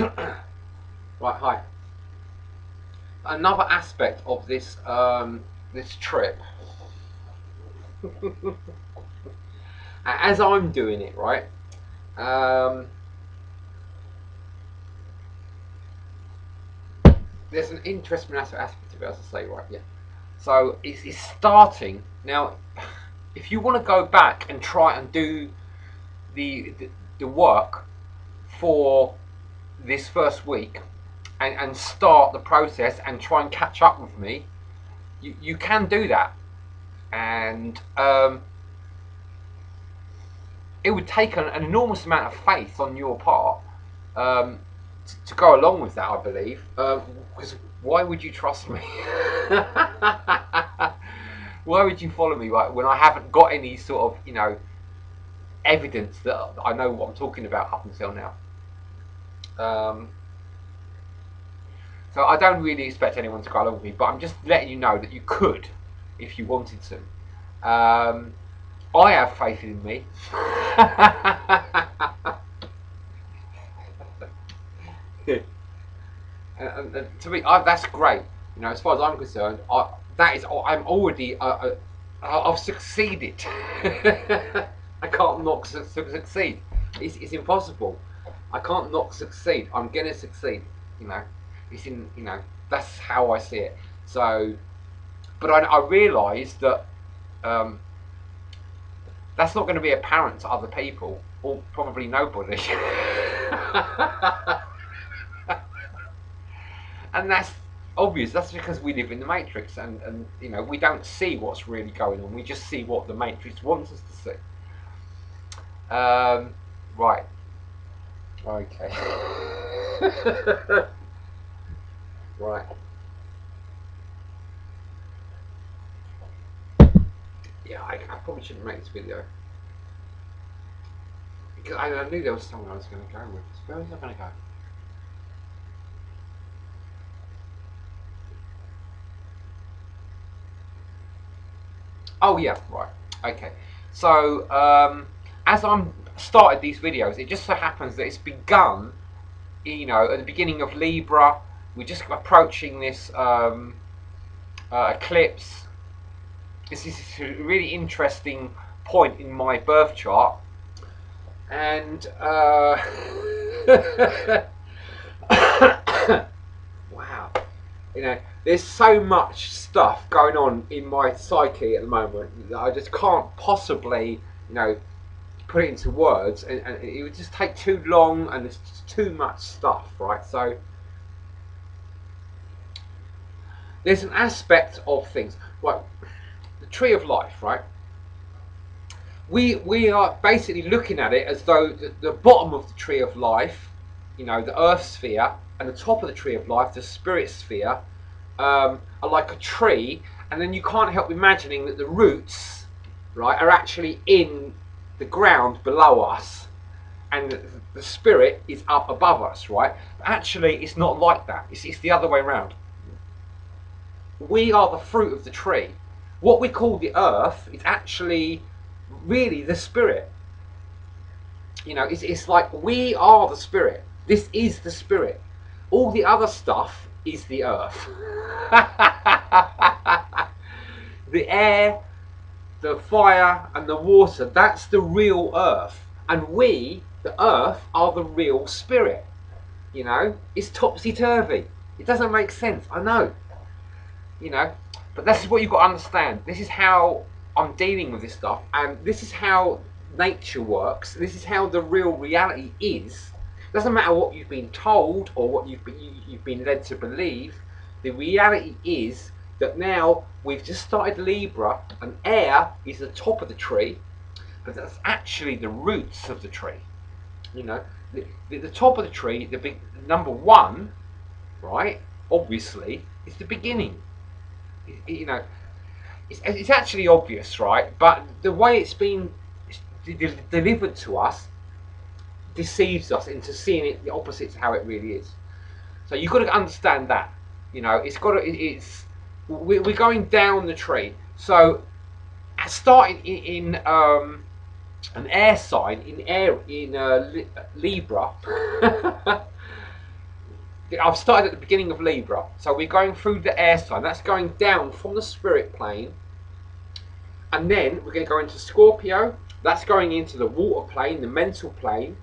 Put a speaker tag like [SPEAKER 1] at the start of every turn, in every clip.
[SPEAKER 1] Right, hi. Another aspect of this this trip, as I'm doing it, right? Um, there's an interesting aspect of it, as I say, right? Yeah. So it's starting now. If you want to go back and try and do the the, the work for this first week and start the process and try and catch up with me, you can do that. And it would take an enormous amount of faith on your part um, to go along with that, I believe. Because why would you trust me? Why would you follow me, right, when I haven't got any sort of, evidence that I know what I'm talking about up until now? Um, so I don't really expect anyone to go along with me, but I'm just letting you know that you could if you wanted to. I have faith in me. And to me, that's great. As far as I'm concerned, I'm already I've succeeded. I can't not succeed. It's impossible. I can't not succeed. I'm gonna succeed. You know, it's in. That's how I see it. So, but I realise that um, that's not going to be apparent to other people, or probably nobody. And that's obvious. That's because we live in the matrix, and we don't see what's really going on. We just see what the matrix wants us to see. Right. Okay. Right. Yeah, I probably shouldn't make this video because I knew there was somewhere I was going to go with. Where was I going to go? Oh yeah, right. Okay. So as I'm started these videos, it just so happens that it's begun. At the beginning of Libra, we're just approaching this eclipse. This is a really interesting point in my birth chart, and wow, there's so much stuff going on in my psyche at the moment that I just can't possibly, put it into words, and it would just take too long, and there's just too much stuff, right? So there's an aspect of things, right? The tree of life, right? We are basically looking at it as though the bottom of the tree of life, the earth sphere, and the top of the tree of life, the spirit sphere, are like a tree, and then you can't help imagining that the roots, right, are actually in the ground below us, and the spirit is up above us, right? But actually, it's not like that. It's the other way around. We are the fruit of the tree. What we call the earth is actually really the spirit. It's like we are the spirit. This is the spirit. All the other stuff is the earth. The air, the fire, and the water, that's the real earth. And we, the earth, are the real spirit. It's topsy-turvy. It doesn't make sense, I know. you know. But this is what you've got to understand. This is how I'm dealing with this stuff, and this is how nature works. This is how the real reality is. It doesn't matter what you've been told or what you've been led to believe. The reality is that now we've just started Libra, and air is the top of the tree, but that's actually the roots of the tree. You know, the top of the tree, the big number one, right? Obviously, is the beginning. You know, it's actually obvious, right? But the way it's been delivered to us deceives us into seeing it the opposite to how it really is. So you've got to understand that. It's got to. We're going down the tree. So starting in an air sign in Libra. I've started at the beginning of Libra, so we're going through the air sign. That's going down from the spirit plane, and then we're going to go into Scorpio. That's going into the water plane, the mental plane.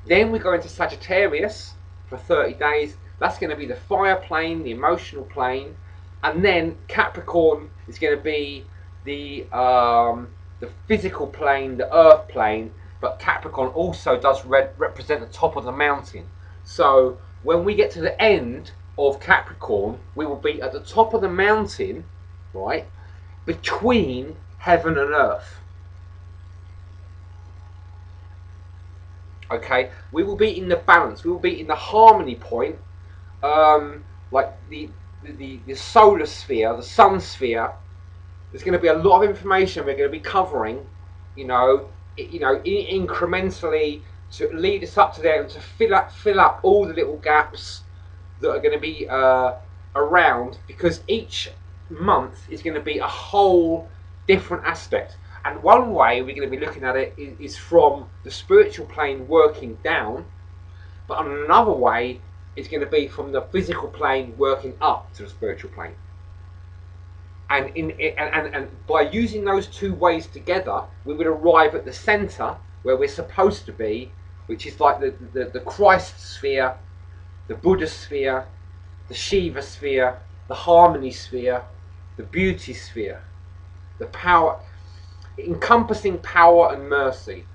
[SPEAKER 1] Then we go into Sagittarius for 30 days. That's going to be the fire plane, the emotional plane, and then Capricorn is going to be the physical plane, the earth plane. But Capricorn also does represent the top of the mountain. So when we get to the end of Capricorn, we will be at the top of the mountain, right, between heaven and earth. Okay, we will be in the balance. We will be in the harmony point, like the solar sphere, the sun sphere. There's going to be a lot of information we're going to be covering, incrementally to lead us up to there and to fill up all the little gaps that are going to be around, because each month is going to be a whole different aspect. And one way we're going to be looking at it is from the spiritual plane working down, but another way is going to be from the physical plane working up to the spiritual plane. And by using those two ways together, we would arrive at the center where we're supposed to be, which is like the Christ sphere, the Buddha sphere, the Shiva sphere, the harmony sphere, the beauty sphere, the power, encompassing power and mercy.